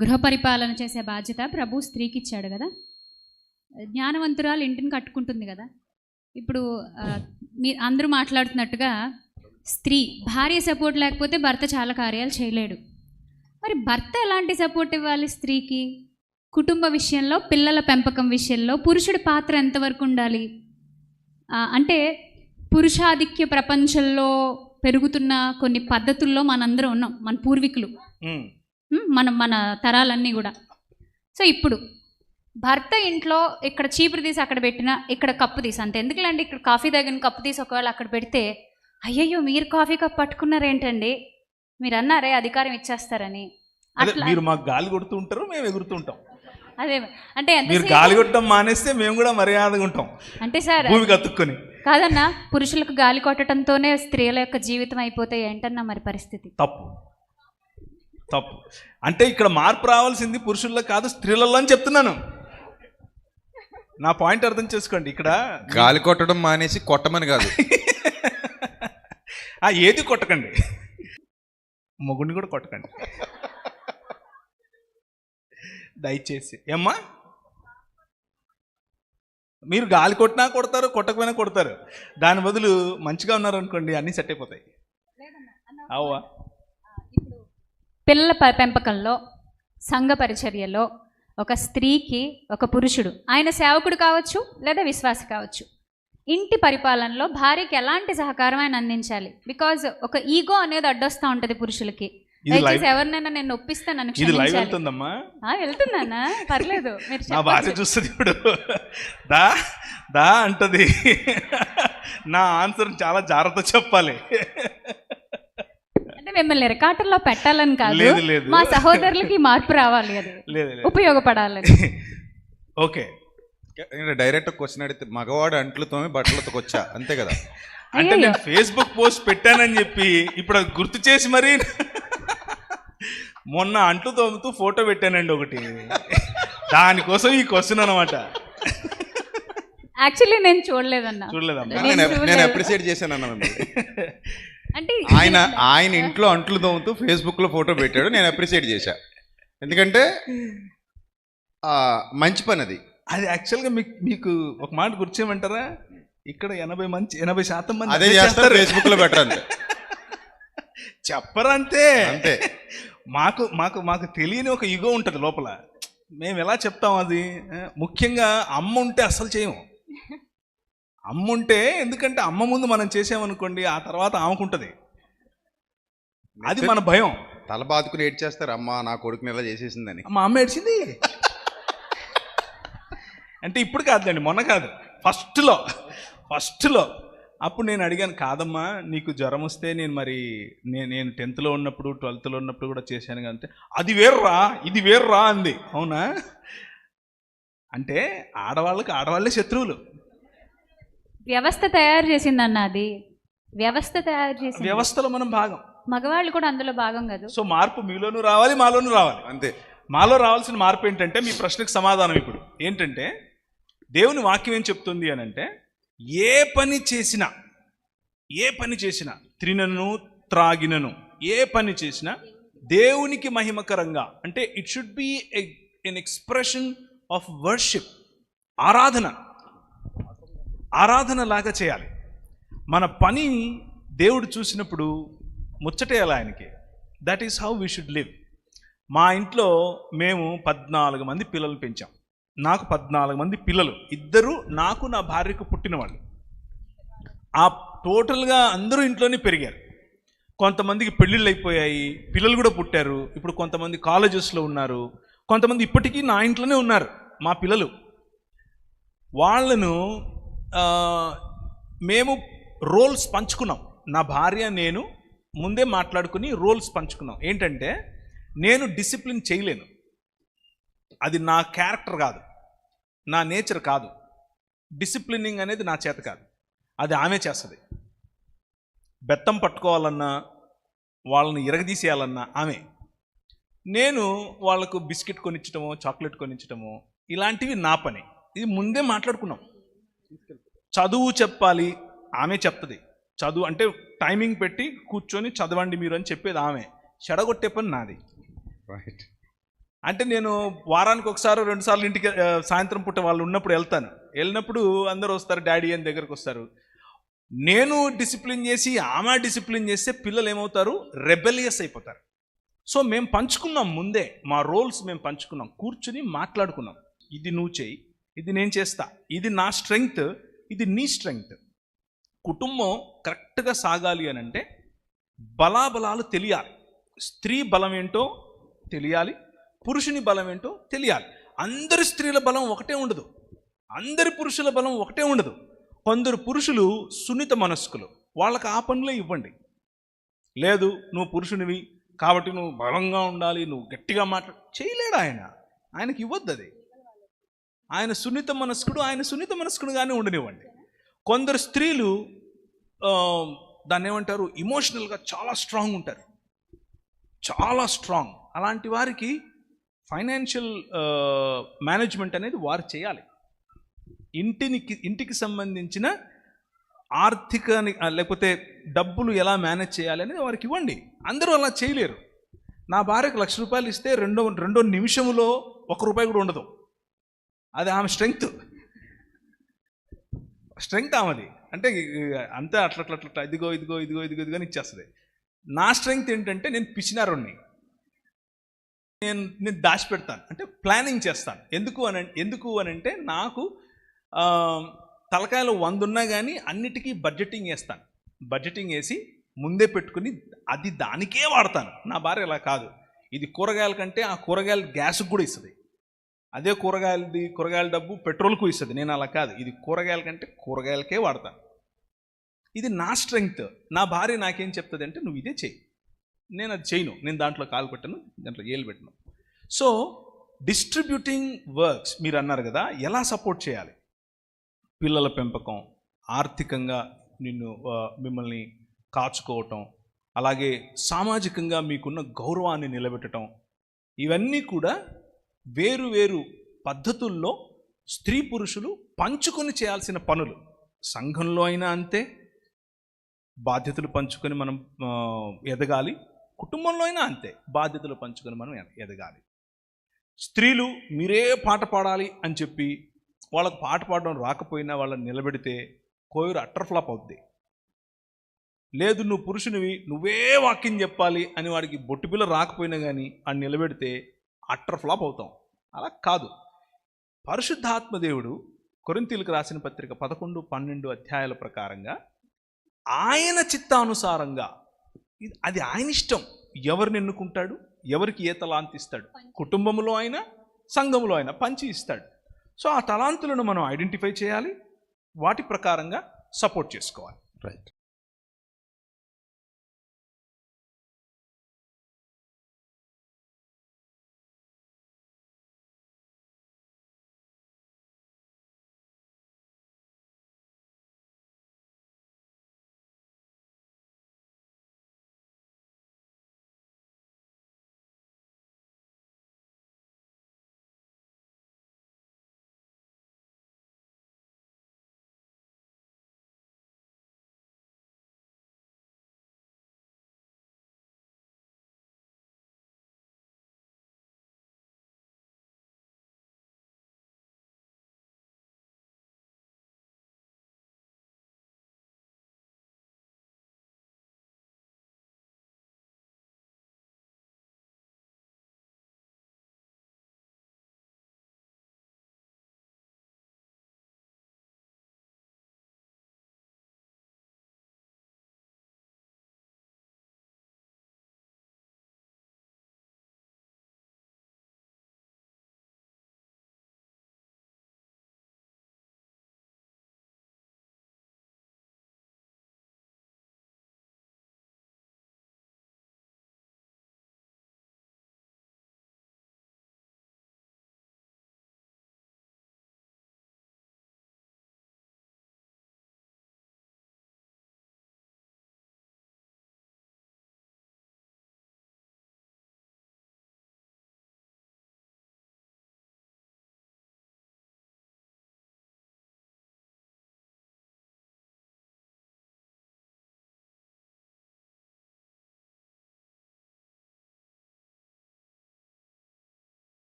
గృహ పరిపాలన చేసే బాధ్యత ప్రభు స్త్రీకి ఇచ్చాడు కదా. జ్ఞానవంతురాలు ఇంటిని కట్టుకుంటుంది కదా. ఇప్పుడు మీరు అందరూ మాట్లాడుతున్నట్టుగా స్త్రీ భార్య సపోర్ట్ లేకపోతే భర్త చాలా కార్యాలు చేయలేడు. మరి భర్త ఎలాంటి సపోర్ట్ ఇవ్వాలి స్త్రీకి? కుటుంబ విషయంలో, పిల్లల పెంపకం విషయంలో పురుషుడి పాత్ర ఎంతవరకు ఉండాలి? అంటే పురుషాధిక్య ప్రపంచంలో పెరుగుతున్న కొన్ని పద్ధతుల్లో మనందరం ఉన్నాం, మన పూర్వీకులు, మన తరాలన్నీ కూడా. సో ఇప్పుడు భర్త ఇంట్లో ఇక్కడ చీపురు తీసి అక్కడ పెట్టినా, ఇక్కడ కప్పు తీసి అంతే, ఎందుకులేండి ఇక్కడ కాఫీ తాగిన కప్పు తీసి ఒకవేళ అక్కడ పెడితే, అయ్యయ్యో మీరు కాఫీ కప్పు పట్టుకున్నారేంటండి, మీరు అన్నారే అధికారం ఇచ్చేస్తారని. అట్లా మీరు మాకు గాలి కొడుతూ ఉంటారు, మేము ఎగురుతూ ఉంటాం. అదే అంటే మీరు గాలి కొట్టడం మానేస్తే మేము కూడా మర్యాదగా ఉంటాం అంటే సార్, భూమికి అతుక్కొని. కాదన్నా, పురుషులకు గాలి కొట్టడంతోనే స్త్రీల యొక్క జీవితం అయిపోతే ఏంటన్నా మరి పరిస్థితి? తప్పు తప్పు. అంటే ఇక్కడ మార్పు రావాల్సింది పురుషుల్లో కాదు, స్త్రీలలో అని చెప్తున్నాను. నా పాయింట్ అర్థం చేసుకోండి. ఇక్కడ గాలి కొట్టడం మానేసి కొట్టమని కాదు, ఏది కొట్టకండి, మొగుడిని కూడా కొట్టకండి దయచేసి. ఏమ్మా, మీరు గాలి కొట్టినా కొడతారు, కొట్టకపోయినా కొడతారు. దాని బదులు మంచిగా ఉన్నారనుకోండి, అన్నీ సెట్ అయిపోతాయి. అవ్వా, పిల్లల పెంపకంలో, సంఘ పరిచర్యలో ఒక స్త్రీకి ఒక పురుషుడు, ఆయన సేవకుడు కావచ్చు లేదా విశ్వాసి కావచ్చు, ఇంటి పరిపాలనలో భార్యకి ఎలాంటి సహకారం ఆయన అందించాలి? బికాజ్ ఒక ఈగో అనేది అడ్డొస్తూ ఉంటుంది పురుషులకి. ఎవరినైనా నేను ఒప్పిస్తాను, వెళ్తుందమ్మా, వెళ్తుందన్నా పర్లేదు, నా భార్య చూస్తుంది ఇప్పుడు, దా దా అంటది. నా ఆన్సర్ చాలా జాగ్రత్త చెప్పాలి. అంటే మిమ్మల్ని ఎరకాటంలో పెట్టాలని కాదు, మా సహోదరులకి మార్పు రావాలి, అది ఉపయోగపడాలని. ఓకే, డైరెక్ట్ క్వశ్చన్ అడిగితే మగవాడు అంట్లతోనే బట్టలతో వచ్చా, అంతే కదా. అంటే నేను ఫేస్బుక్ పోస్ట్ పెట్టానని చెప్పి ఇప్పుడు అది గుర్తు చేసి మరి మొన్న అంట్లు తోముతూ ఫోటో పెట్టానండి ఒకటి, దానికోసం ఈ క్వశ్చన్ అనమాట. యాక్చువల్లీ నేను చూడలేదన్నా. చూడలేదమ్మా, నేను అప్రిషియేట్ చేశాను. అంటే ఆయన ఇంట్లో అంట్లు తోముతూ ఫేస్బుక్ లో ఫోటో పెట్టాడు, నేను అప్రిషియేట్ చేశా. ఎందుకంటే మంచి పని అది. అది యాక్చువల్గా మీకు ఒక మాట గుర్చేయమంటారా? ఇక్కడ 80% మంది అదే చేస్తారు, ఫేస్బుక్ లో పెట్టరు, చెప్పరంతే. అంతే. మాకు మాకు మాకు తెలియని ఒక ఈగో ఉంటుంది లోపల. మేము ఎలా చెప్తాం అది? ముఖ్యంగా అమ్మ ఉంటే అస్సలు చేయము. అమ్మ ఉంటే, ఎందుకంటే అమ్మ ముందు మనం చేసామనుకోండి, ఆ తర్వాత ఆమెకుంటుంది, అది మన భయం. తల బాదుకుని ఏడ్చేస్తారు, అమ్మ నా కొడుకుని ఎలా చేసేసిందని. మా అమ్మ ఏడ్చింది అంటే ఇప్పుడు కాదులేండి, మొన్న కాదు, ఫస్ట్లో అప్పుడు నేను అడిగాను, కాదమ్మా నీకు జ్వరం వస్తే నేను 10th ఉన్నప్పుడు 12th ఉన్నప్పుడు కూడా చేశాను అంటే, అది వేర్రా ఇది వేర్రా అంది. అవునా? అంటే ఆడవాళ్ళే శత్రువులు. వ్యవస్థ తయారు చేసిందన్న, అది వ్యవస్థ తయారు చేసింది, వ్యవస్థలో మనం భాగం, మగవాళ్ళు కూడా అందులో భాగం కాదు. సో మార్పు మీలోనూ రావాలి, మాలోనూ రావాలి. అంతే. మాలో రావాల్సిన మార్పు ఏంటంటే, మీ ప్రశ్నకు సమాధానం ఇప్పుడు ఏంటంటే, దేవుని వాక్యం ఏం చెప్తుంది అని అంటే, ఏ పని చేసినా త్రినను త్రాగినను ఏ పని చేసినా దేవునికి మహిమకరంగా, అంటే it should be N expression of worship, ఆరాధన లాగా చేయాలి. మన పని దేవుడు చూసినప్పుడు ముచ్చటేయాలి ఆయనకి. That is how we should live. మా ఇంట్లో మేము 14 మంది పిల్లలు పెంచాం. నాకు 14 మంది పిల్లలు, 2 నాకు నా భార్యకు పుట్టిన వాళ్ళు. ఆ టోటల్గా అందరూ ఇంట్లోనే పెరిగారు. కొంతమందికి పెళ్ళిళ్ళు అయిపోయాయి, పిల్లలు కూడా పుట్టారు. ఇప్పుడు కొంతమంది కాలేజెస్లో ఉన్నారు, కొంతమంది ఇప్పటికీ నా ఇంట్లోనే ఉన్నారు మా పిల్లలు. వాళ్ళను మేము రోల్స్ పంచుకున్నాం. నా భార్య నేను ముందే మాట్లాడుకుని రోల్స్ పంచుకున్నాం. ఏంటంటే, నేను డిసిప్లిన్ చేయలేను, అది నా క్యారెక్టర్ కాదు, నా నేచర్ కాదు. డిసిప్లినింగ్ అనేది నా చేత కాదు, అది ఆమె చేస్తుంది. బెత్తం పట్టుకోవాలన్నా, వాళ్ళని ఇరగదీసేయాలన్నా ఆమె. నేను వాళ్ళకు బిస్కెట్ కొనిచ్చటమో చాక్లెట్ కొనిచ్చటమో ఇలాంటివి నా పని. ఇది ముందే మాట్లాడుకున్నాం. చదువు చెప్పాలి, ఆమె చెప్తుంది. చదువు అంటే టైమింగ్ పెట్టి కూర్చొని చదవండి మీరు అని చెప్పేది ఆమె. చెడగొట్టే పని నాది. రైట్. అంటే నేను వారానికి ఒకసారి 2 సార్లు ఇంటికి సాయంత్రం పూట వాళ్ళు ఉన్నప్పుడు వెళ్ళినప్పుడు అందరూ వస్తారు, డాడీ అని దగ్గరకు వస్తారు. నేను డిసిప్లిన్ చేసి ఆమె డిసిప్లిన్ చేస్తే పిల్లలు ఏమవుతారు, రెబెలియస్ అయిపోతారు. సో మేము పంచుకున్నాం ముందే, మా రోల్స్ మేము పంచుకున్నాం, కూర్చుని మాట్లాడుకున్నాం. ఇది నువ్వు చేయి, ఇది నేను చేస్తా, ఇది నా స్ట్రెంగ్త్, ఇది నీ స్ట్రెంగ్త్. కుటుంబం కరెక్ట్గా సాగాలి అని అంటే బలాబలాలు తెలియాలి. స్త్రీ బలం ఏంటో తెలియాలి, పురుషుని బలం ఏంటో తెలియాలి. అందరి స్త్రీల బలం ఒకటే ఉండదు, అందరి పురుషుల బలం ఒకటే ఉండదు. కొందరు పురుషులు సున్నిత మనస్కులు, వాళ్ళకి ఆ పనులే ఇవ్వండి. లేదు నువ్వు పురుషునివి కాబట్టి నువ్వు బలంగా ఉండాలి, నువ్వు గట్టిగా చేయలేడు ఆయనకి ఇవ్వద్దు అది. ఆయన సున్నిత మనస్కుడుగానే ఉండనివ్వండి. కొందరు స్త్రీలు దాన్ని ఏమంటారు, ఇమోషనల్గా చాలా స్ట్రాంగ్ ఉంటారు, చాలా స్ట్రాంగ్. అలాంటి వారికి ఫైనాన్షియల్ మేనేజ్మెంట్ అనేది వారు చేయాలి. ఇంటికి సంబంధించిన ఆర్థిక లేకపోతే డబ్బులు ఎలా మేనేజ్ చేయాలి అనేది వారికి ఇవ్వండి. అందరూ అలా చేయలేరు. నా భార్యకు ₹1,00,000 ఇస్తే రెండో నిమిషంలో ₹1 కూడా ఉండదు. అది ఆమె స్ట్రెంగ్త్ ఆమెది. అంటే అంతే అట్లా ఇదిగో అని ఇచ్చేస్తుంది. నా స్ట్రెంగ్త్ ఏంటంటే నేను పిచ్చినారుణ్ణి, నేను దాచిపెడతాను, అంటే ప్లానింగ్ చేస్తాను. ఎందుకు అని అంటే నాకు తలకాయలో 100 ఉన్నా కానీ అన్నిటికీ బడ్జెటింగ్ వేస్తాను. బడ్జెటింగ్ వేసి ముందే పెట్టుకుని అది దానికే వాడతాను. నా భార్య అలా కాదు. ఇది కూరగాయల కంటే ఆ కూరగాయల గ్యాస్కి కూడా ఇస్తుంది, అదే కూరగాయల డబ్బు పెట్రోల్కు ఇస్తుంది. నేను అలా కాదు, ఇది కూరగాయల కంటే కూరగాయలకే వాడతాను. ఇది నా స్ట్రెంగ్త్. నా భార్య నాకేం చెప్తుంది అంటే నువ్వు ఇదే చెయ్యి, నేను అది చేయను, నేను దాంట్లో కాలు పెట్టను, దాంట్లో ఏలు పెట్టను. సో డిస్ట్రిబ్యూటింగ్ వర్క్స్ మీరు అన్నారు కదా, ఎలా సపోర్ట్ చేయాలి? పిల్లల పెంపకం, ఆర్థికంగా మిమ్మల్ని కాచుకోవటం, అలాగే సామాజికంగా మీకున్న గౌరవాన్ని నిలబెట్టడం, ఇవన్నీ కూడా వేరు పద్ధతుల్లో స్త్రీ పురుషులు పంచుకొని చేయాల్సిన పనులు. సంఘంలో అయినా అంతే, బాధ్యతలు పంచుకొని మనం ఎదగాలి. కుటుంబంలో అయినా అంతే, బాధ్యతలు పంచుకొని మనం ఎదగాలి. స్త్రీలు మీరే పాట పాడాలి అని చెప్పి వాళ్ళకు పాట పాడడం రాకపోయినా వాళ్ళని నిలబెడితే కోయరు అట్టర్ ఫ్లాప్ అవుద్ది. లేదు నువ్వు పురుషునివి, నువ్వే వాక్యం చెప్పాలి అని వాడికి బొట్టు పిల్ల రాకపోయినా కానీ అని నిలబెడితే అట్టర్ ఫ్లాప్ అవుతాం. అలా కాదు. పరిశుద్ధాత్మదేవుడు కొరింథీయులకు రాసిన పత్రిక 11-12 అధ్యాయాల ప్రకారంగా ఆయన చిత్తానుసారంగా, అది ఆయన ఇష్టం, ఎవరిని ఎన్నుకుంటాడు, ఎవరికి ఏ తలాంతి ఇస్తాడు, కుటుంబంలో అయినా సంఘంలో అయినా పంచి ఇస్తాడు. సో ఆ తలాంతులను మనం ఐడెంటిఫై చేయాలి, వాటి ప్రకారంగా సపోర్ట్ చేసుకోవాలి. రైట్.